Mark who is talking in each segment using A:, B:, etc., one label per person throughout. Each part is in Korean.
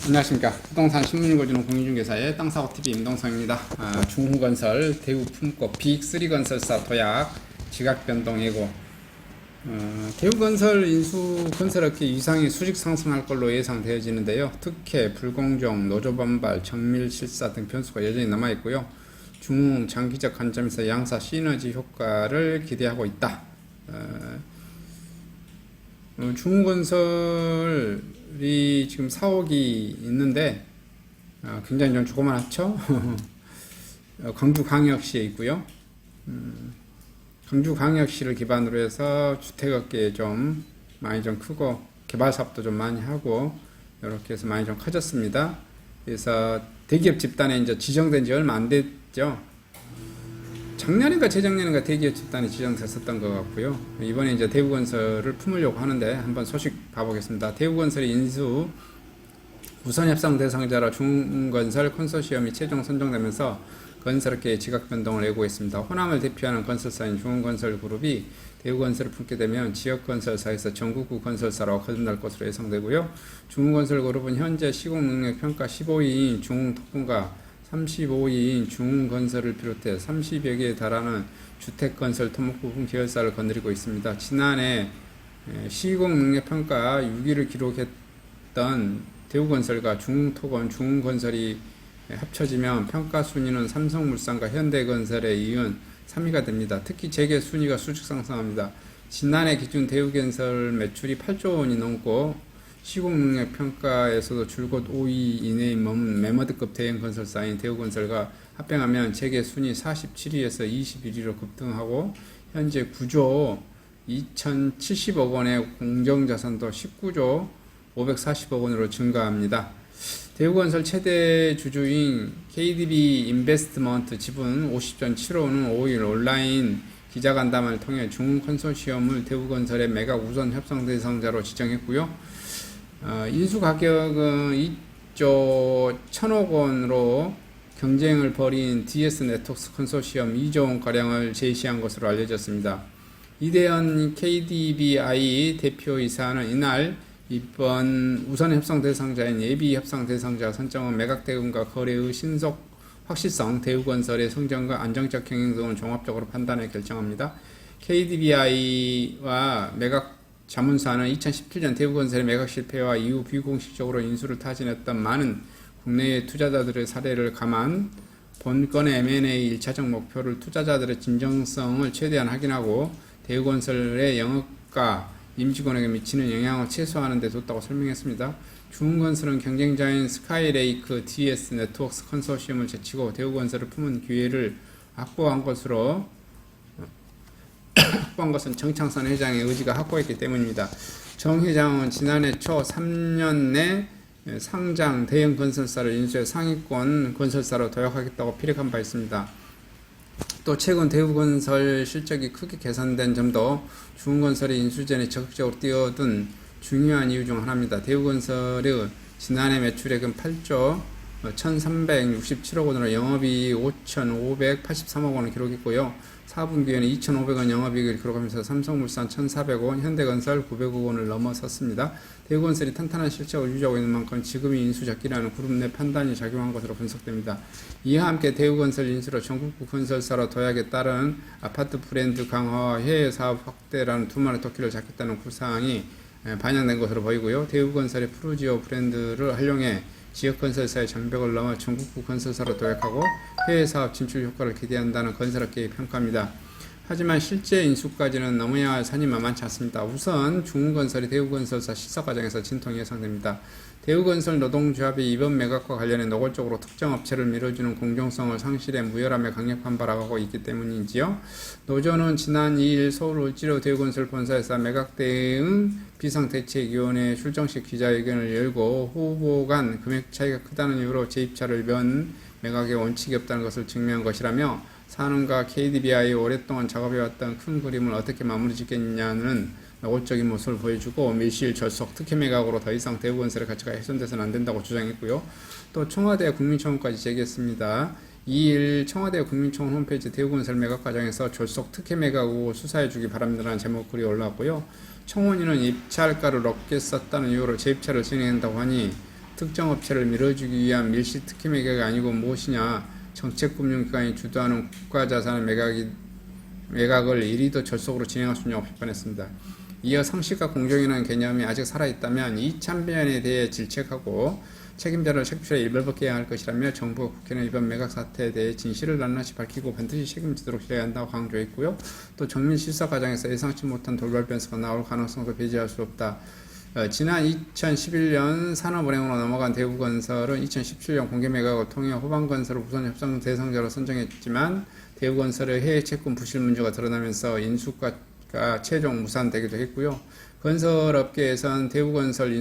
A: 안녕하십니까. 부동산 신문 읽어주는 공인중개사의 땅사고TV 임동성입니다. 중흥건설, 대우품고, 빅3건설사 도약, 지각변동 예고. 대우건설 인수 건설업계 위상이 수직 상승할 걸로 예상되어지는데요. 특혜, 불공정, 노조반발, 정밀실사 등 변수가 여전히 남아있고요. 중흥 장기적 관점에서 양사 시너지 효과를 기대하고 있다. 중흥건설이 지금 사옥이 있는데 굉장히 좀 조그맣죠? 광주광역시에 있고요. 광주광역시를 기반으로 해서 주택업계에 좀 많이 좀 크고 개발사업도 좀 많이 하고 이렇게 해서 많이 좀 커졌습니다. 그래서 대기업 집단에 이제 지정된 지 얼마 안 됐죠. 작년인가 재작년인가 대기업 집단이 지정됐었던 것 같고요. 이번에 이제 대우건설을 품으려고 하는데 한번 소식 봐보겠습니다. 대우건설이 인수 우선 협상 대상자로 중흥건설 컨소시엄이 최종 선정되면서 건설업계의 지각 변동을 예고했습니다. 호남을 대표하는 건설사인 중흥건설그룹이 대우건설을 품게 되면 지역건설사에서 전국구 건설사로 거듭날 것으로 예상되고요. 중흥건설그룹은 현재 시공능력평가 15위인 중흥특분과 35위인 중흥건설을 비롯해 30여 개에 달하는 주택건설 토목부분 계열사를 거느리고 있습니다. 지난해 시공능력평가 6위를 기록했던 대우건설과 중흥토건, 중흥건설이 합쳐지면 평가 순위는 삼성물산과 현대건설에 이은 3위가 됩니다. 특히 재계 순위가 수직 상승합니다. 지난해 기준 대우건설 매출이 8조 원이 넘고 시공능력 평가에서도 줄곧 5위 이내에 머문 매머드급 대형 건설사인 대우건설과 합병하면 재계 순위 47위에서 21위로 급등하고 현재 9조 2,070억 원의 공정자산도 19조 540억 원으로 증가합니다. 대우건설 최대 주주인 KDB 인베스트먼트 지분 50.75는 5일 온라인 기자간담회를 통해 중흥컨소시엄을 대우건설의 매각 우선 협상 대상자로 지정했고요. 인수 가격은 2조 1천억 원으로 경쟁을 벌인 DS 네트워크 컨소시엄 2조 원가량을 제시한 것으로 알려졌습니다. 이대현 KDBI 대표이사는 이날 이번 우선 협상 대상자인 예비 협상 대상자 선정은 매각 대금과 거래의 신속 확실성, 대우건설의 성장과 안정적 경영 등을 종합적으로 판단해 결정합니다. KDBI와 매각 자문사는 2017년 대우건설의 매각 실패와 이후 비공식적으로 인수를 타진했던 많은 국내의 투자자들의 사례를 감안 본건의 M&A 1차적 목표를 투자자들의 진정성을 최대한 확인하고 대우건설의 영업과 임직원에게 미치는 영향을 최소화하는 데 뒀다고 설명했습니다. 중흥건설은 경쟁자인 스카이레이크 DS 네트워크 컨소시엄을 제치고 대우건설을 품은 기회를 확보한 것은 정창선 회장의 의지가 확고했기 때문입니다. 정 회장은 지난해 초 3년 내 상장 대형 건설사를 인수해 상위권 건설사로 도약하겠다고 피력한 바 있습니다. 또 최근 대우건설 실적이 크게 개선된 점도 중흥건설이 인수 전에 적극적으로 뛰어든 중요한 이유 중 하나입니다. 대우건설의 지난해 매출액은 8조 1,367억 원으로 영업이익 5,583억 원을 기록했고요. 4분기에는 2,500원 영업이익을 기록하면서 삼성물산 1,400원, 현대건설 900억 원을 넘어섰습니다. 대우건설이 탄탄한 실적을 유지하고 있는 만큼 지금이 인수적기라는 그룹 내 판단이 작용한 것으로 분석됩니다. 이와 함께 대우건설 인수로 전국구 건설사로 도약에 따른 아파트 브랜드 강화와 해외 사업 확대라는 두말의 토끼를 잡겠다는 구상이 반영된 것으로 보이고요. 대우건설의 프루지오 브랜드를 활용해 지역건설사의 장벽을 넘어 전국구 건설사로 도약하고 해외사업 진출 효과를 기대한다는 건설업계의 평가입니다. 하지만 실제 인수까지는 넘어야 할 산이 만만치 않습니다. 우선 중흥건설이 대우건설사 시사 과정에서 진통이 예상됩니다. 대우건설 노동조합이 이번 매각과 관련해 노골적으로 특정 업체를 밀어주는 공정성을 상실해 무혈함에 강력 반발하고 있기 때문이지요. 노조는 지난 2일 서울 을지로 대우건설 본사에서 매각 대응 비상대책위원회 출정식 기자회견을 열고 후보 간 금액 차이가 크다는 이유로 재입찰을 면 매각의 원칙이 없다는 것을 증명한 것이라며 산업과 KDBI 오랫동안 작업해왔던 큰 그림을 어떻게 마무리 짓겠냐는 노골적인 모습을 보여주고 밀실절속 특혜 매각으로 더 이상 대우건설의 가치가 훼손돼서는 안 된다고 주장했고요. 또 청와대 국민청원까지 제기했습니다. 2일 청와대 국민청원 홈페이지 대우건설 매각 과정에서 졸속 특혜 매각 후 수사해주기 바랍니다라는 제목 글이 올라왔고요. 청원인은 입찰가를 높게 썼다는 이유로 재입찰을 진행한다고 하니 특정 업체를 밀어주기 위한 밀시 특혜 매각이 아니고 무엇이냐? 정책금융기관이 주도하는 국가자산 매각을 이리도 절속으로 진행할 수는 없을 뻔했습니다. 이어 상식과 공정이라는 개념이 아직 살아있다면 이 참변에 대해 질책하고 책임자를 책임자에 일벌받게 해야 할 것이라며 정부와 국회는 이번 매각 사태에 대해 진실을 낱낱이 밝히고 반드시 책임지도록 해야 한다고 강조했고요. 또 정밀 실사 과정에서 예상치 못한 돌발 변수가 나올 가능성도 배제할 수 없다. 지난 2011년 산업은행으로 넘어간 대우건설은 2017년 공개 매각을 통해 호반건설을 우선 협상 대상자로 선정했지만 대우건설의 해외 채권 부실 문제가 드러나면서 인수가 최종 무산되기도 했고요. 건설업계에선 대우건설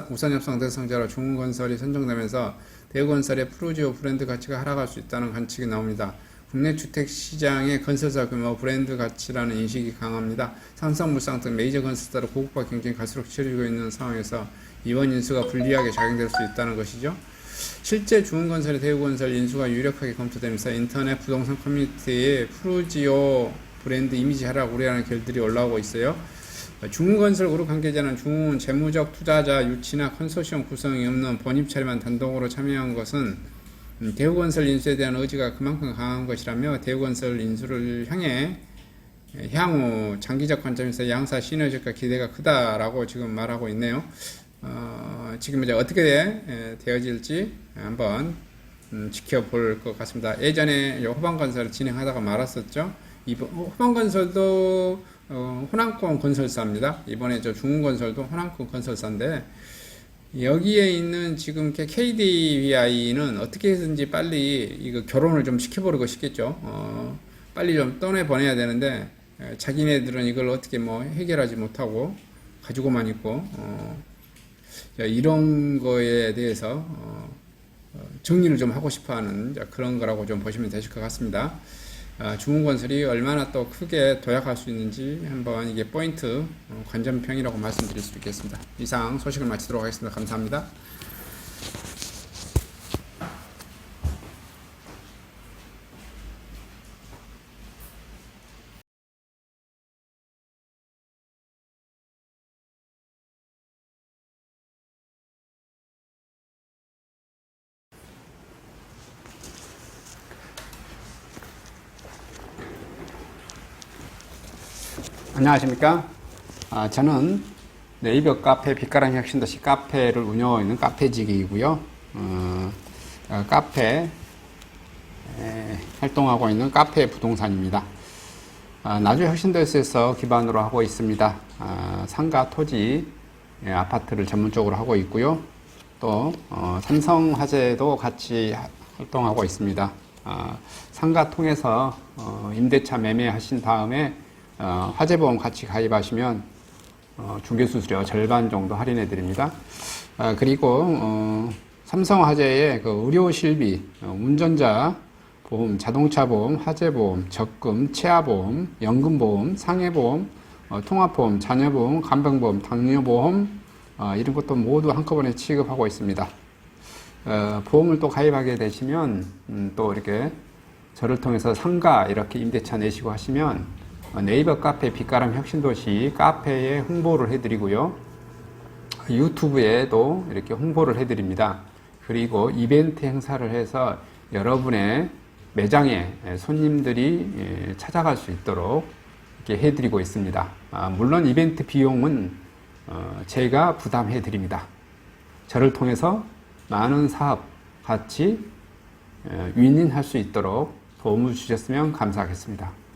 A: 우선 협상 대상자로 중흥건설이 선정되면서 대우건설의 프루지오 브랜드 가치가 하락할 수 있다는 관측이 나옵니다. 국내 주택시장의 건설사 규모, 브랜드 가치라는 인식이 강합니다. 삼성물산 등 메이저 건설사로 고급화 경쟁이 갈수록 치러지고 있는 상황에서 이번 인수가 불리하게 작용될 수 있다는 것이죠. 실제 중흥건설의 대우건설 인수가 유력하게 검토되면서 인터넷 부동산 커뮤니티에 프루지오 브랜드 이미지 하락 우려하는 글들이 올라오고 있어요. 중흥건설 그룹 관계자는 중흥은 재무적 투자자 유치나 컨소시엄 구성이 없는 본입 차례만 단독으로 참여한 것은 대우건설 인수에 대한 의지가 그만큼 강한 것이라며 대우건설 인수를 향후 장기적 관점에서 양사 시너지과 기대가 크다라고 지금 말하고 있네요. 지금 이제 어떻게 되어질지 한번 지켜볼 것 같습니다. 예전에 호반건설을 진행하다가 말았었죠. 이번 호반건설도 호남권 건설사입니다. 이번에 저 중흥건설도 호남권 건설사인데 여기에 있는 지금 KDVI는 어떻게든지 빨리 이거 결혼을 좀 시켜버리고 싶겠죠. 빨리 좀 떠내보내야 되는데 자기네들은 이걸 어떻게 뭐 해결하지 못하고 가지고만 있고 이런 거에 대해서 정리를 좀 하고 싶어하는 그런 거라고 좀 보시면 되실 것 같습니다. 중흥건설이 얼마나 또 크게 도약할 수 있는지 한번 이게 포인트 관전평이라고 말씀드릴 수 있겠습니다. 이상 소식을 마치도록 하겠습니다. 감사합니다. 안녕하십니까. 저는 네이버 카페 빛가람 혁신도시 카페를 운영하고 있는 카페직이고요. 카페 활동하고 있는 카페 부동산입니다. 나주 혁신도시에서 기반으로 하고 있습니다. 상가, 토지, 아파트를 전문적으로 하고 있고요. 또 삼성화재도 같이 활동하고 있습니다. 상가 통해서 임대차 매매하신 다음에 화재보험 같이 가입하시면 중개수수료 절반 정도 할인해 드립니다. 그리고 삼성화재의 그 의료실비, 운전자 보험, 자동차 보험, 화재보험, 적금, 치아보험, 연금보험, 상해보험, 통합보험, 자녀보험, 간병보험, 당뇨보험 이런 것도 모두 한꺼번에 취급하고 있습니다. 보험을 또 가입하게 되시면 또 이렇게 저를 통해서 상가 이렇게 임대차 내시고 하시면 네이버 카페 빛가람 혁신도시 카페에 홍보를 해드리고요. 유튜브에도 이렇게 홍보를 해드립니다. 그리고 이벤트 행사를 해서 여러분의 매장에 손님들이 찾아갈 수 있도록 이렇게 해드리고 있습니다. 물론 이벤트 비용은 제가 부담해 드립니다. 저를 통해서 많은 사업 같이 윈윈할 수 있도록 도움을 주셨으면 감사하겠습니다.